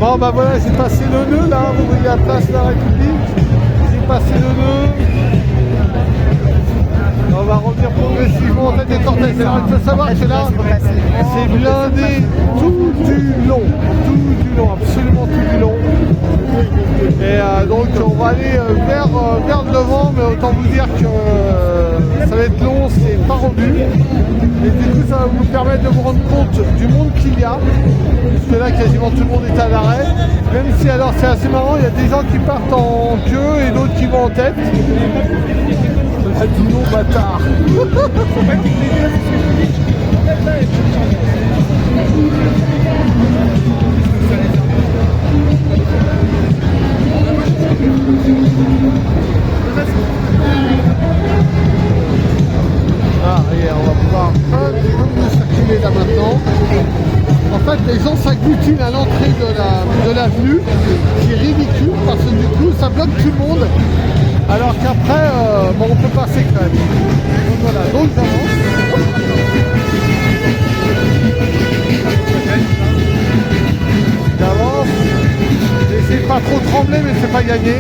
Bon bah voilà, j'ai passé le nœud là, vous voyez la place de la République. J'ai passé le nœud. On va revenir progressivement en tête des cortèges. Alors il faut savoir que là, c'est blindé tout du long, absolument tout du long. Et donc on va aller vers le devant, mais autant vous dire que ça va être long, c'est pas rendu. Et du coup ça va vous permettre de vous rendre compte du monde qu'il y a. Parce que là quasiment tout le monde est à l'arrêt. Même si alors c'est assez marrant, il y a des gens qui partent en queue et d'autres qui vont en tête. Ah, dis non, bâtard. Ah, et on va pouvoir un petit peu circuler là maintenant. En fait, les gens s'agglutinent à l'entrée de l'avenue, qui est ridicule parce que du coup, ça bloque tout le monde. Alors qu'après, bon, on peut passer quand même. Donc voilà, donc j'avance. J'avance. J'essaie de pas trop trembler, mais c'est pas gagné.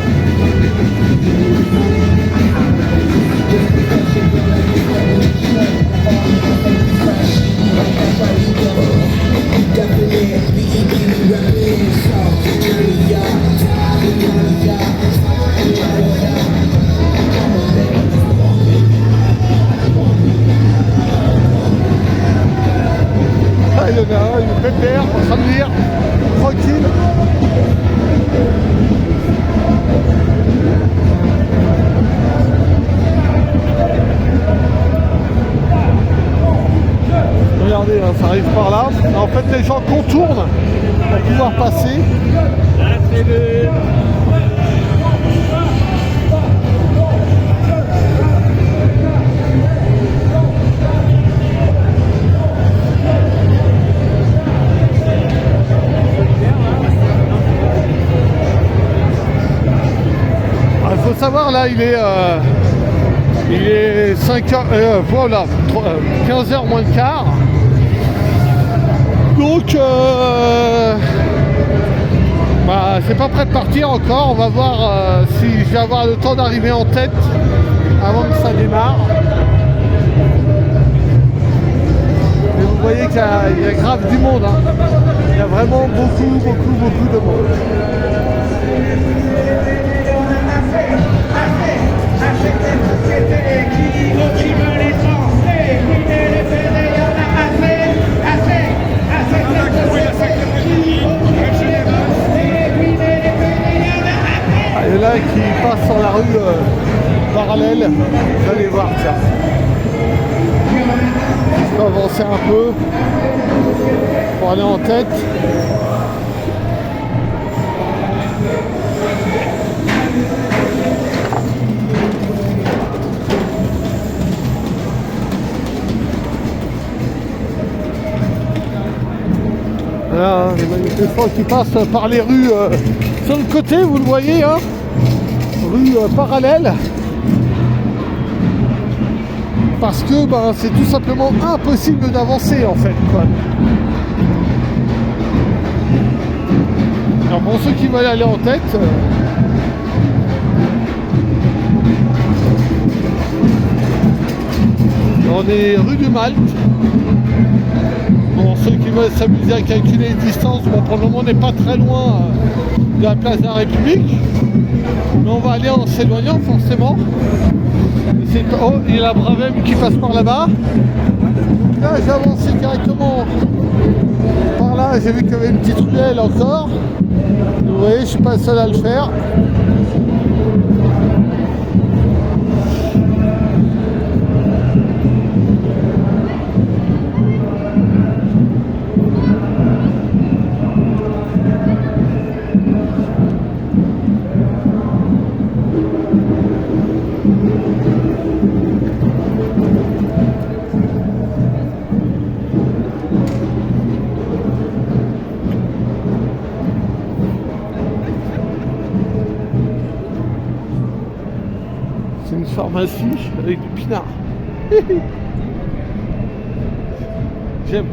Ah, il y en a un, il est pépère, en train de lire, tranquille. Regardez, hein, ça arrive par là. En fait, les gens contournent pour pouvoir passer. Il faut savoir, là, il est 5h, voilà, 15h moins le quart. Donc, bah, c'est pas prêt de partir encore. On va voir si je vais avoir le temps d'arriver en tête avant que ça démarre. Et vous voyez qu'il y a grave du monde, hein. Il y a vraiment beaucoup de monde. Et là qui passe sur la rue parallèle, vous allez voir, tiens. Je peux avancer un peu pour aller en tête. Voilà, les manifestants qui passent par les rues sur le côté, vous le voyez, hein, rue parallèle, parce que ben, c'est tout simplement impossible d'avancer en fait, quoi. Alors pour ceux qui veulent aller en tête, on est rue du Malte. Pour ceux qui veulent s'amuser à calculer les distances, bon, pour le moment on n'est pas très loin de la place de la République, mais on va aller en s'éloignant forcément. Oh, il y a la Bravem qui passe par là-bas. Là j'ai avancé directement par là, j'ai vu qu'il y avait une petite ruelle encore. Vous voyez, je ne suis pas le seul à le faire. C'est une pharmacie avec du pinard. J'aime.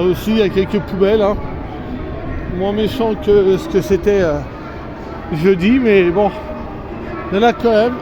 aussi, il y a quelques poubelles, hein. Moins méchant que ce que c'était jeudi, mais bon, il y en a quand même.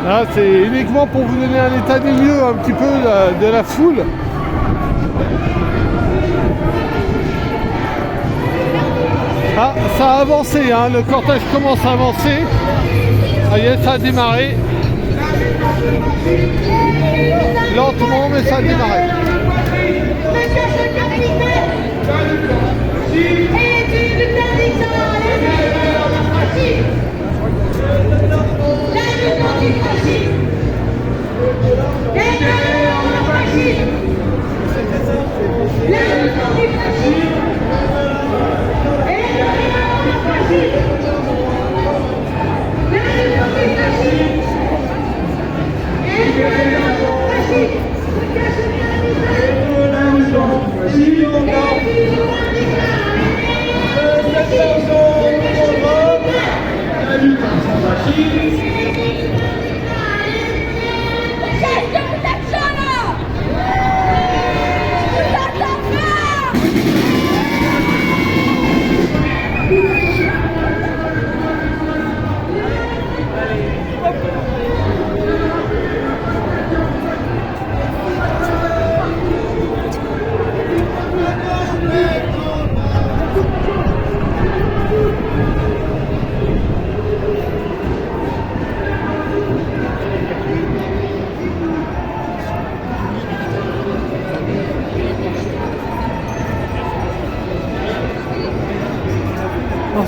Là, c'est uniquement pour vous donner un état des lieux un petit peu de la foule. Ah, ça a avancé, hein, le cortège commence à avancer. Ça y est, ça a démarré. Lentement, mais ça a démarré.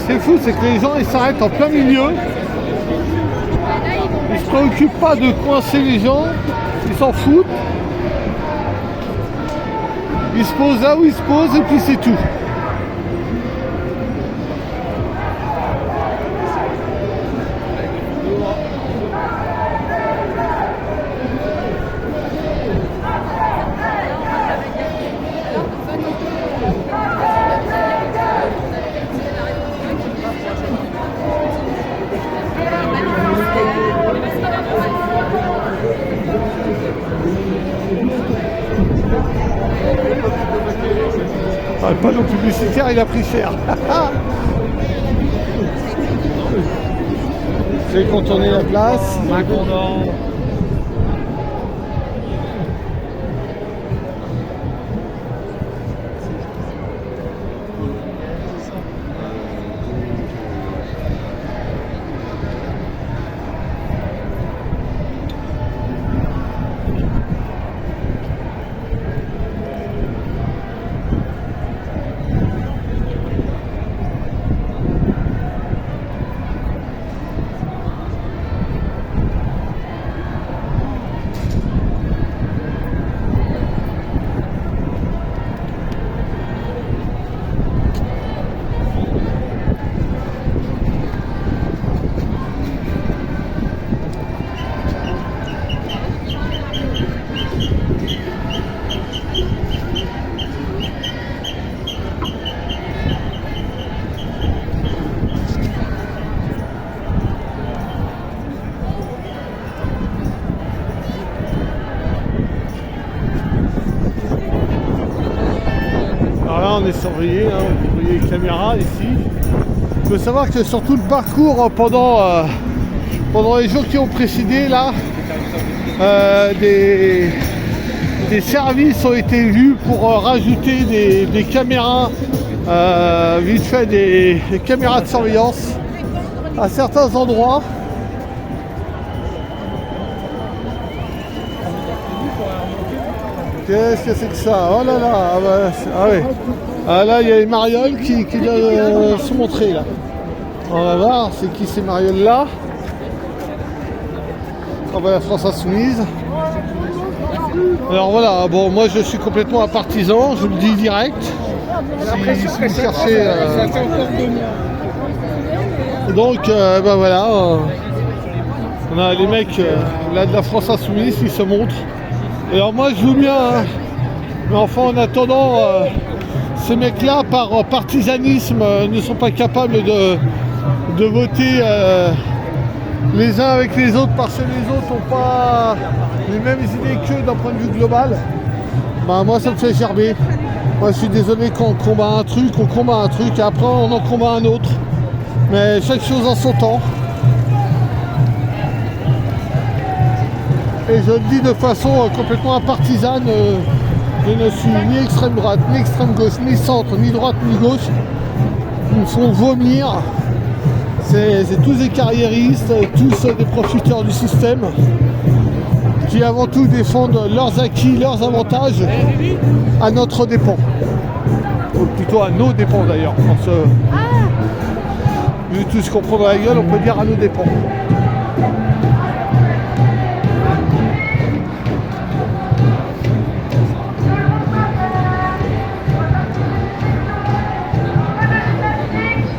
C'est fou, c'est que les gens ils s'arrêtent en plein milieu. Ils se préoccupent pas de coincer les gens, ils s'en foutent. Ils se posent là où ils se posent et puis c'est tout. Ah, le panneau publicitaire, il a pris cher. J'ai contourné la place. On est surveillé, hein, vous voyez les caméras ici. Il faut savoir que sur tout le parcours pendant les jours qui ont précédé là, des services ont été vus pour rajouter des caméras, vite fait des caméras de surveillance à certains endroits. Qu'est-ce que c'est que ça? Oh là là, ah, bah, ah ouais. Ah là, il y a les marioles qui doivent se montrer là. On va voir, c'est qui ces marioles là? On va la France Insoumise. Alors voilà, bon, moi je suis complètement un partisan, je vous le dis direct. si vous cherchez. Donc, ben voilà, on a les mecs là de la France Insoumise qui se montrent. Et alors moi je veux bien, hein, mais enfin en attendant, ces mecs-là par partisanisme ne sont pas capables de voter les uns avec les autres parce que les autres n'ont pas les mêmes idées qu'eux d'un point de vue global. Ben, moi ça me fait gerber. Moi je suis désolé quand on combat un truc et après on en combat un autre. Mais chaque chose en son temps. Et je le dis de façon complètement partisane. Je ne suis ni extrême droite, ni extrême gauche, ni centre, ni droite, ni gauche. Ils me font vomir. C'est tous des carriéristes, tous des profiteurs du système qui avant tout défendent leurs acquis, leurs avantages à notre dépens. Ou plutôt à nos dépens d'ailleurs. Vu tout ce qu'on prend dans la gueule, on peut dire à nos dépens.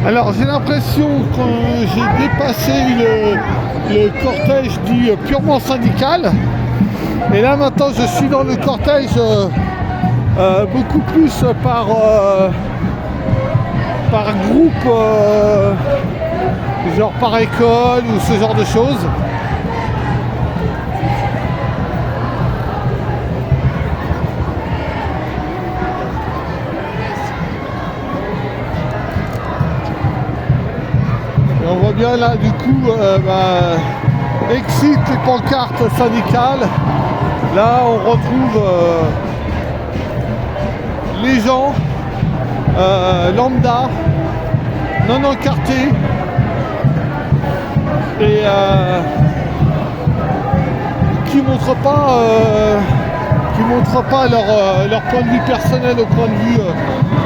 Alors j'ai l'impression que j'ai dépassé le cortège dit purement syndical. Et là maintenant je suis dans le cortège beaucoup plus par groupe, genre par école ou ce genre de choses. Et on voit bien là du coup exit les pancartes syndicales. Là on retrouve les gens lambda, non encartés et qui montrent pas leur point de vue personnel au point de vue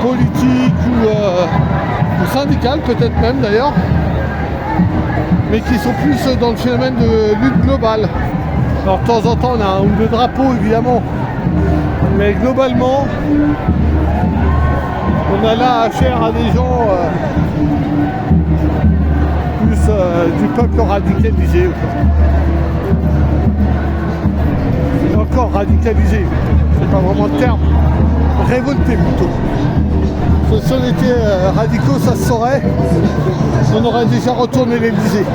politique ou syndical peut-être même d'ailleurs, mais qui sont plus dans le phénomène de lutte globale. Alors de temps en temps on a un ou deux drapeaux évidemment, mais globalement on a là affaire à des gens plus du peuple radicalisé. Et encore radicalisé, c'est pas vraiment le terme, révolté plutôt. Si on était radicaux, ça se saurait, on aurait déjà retourné l'Élysée.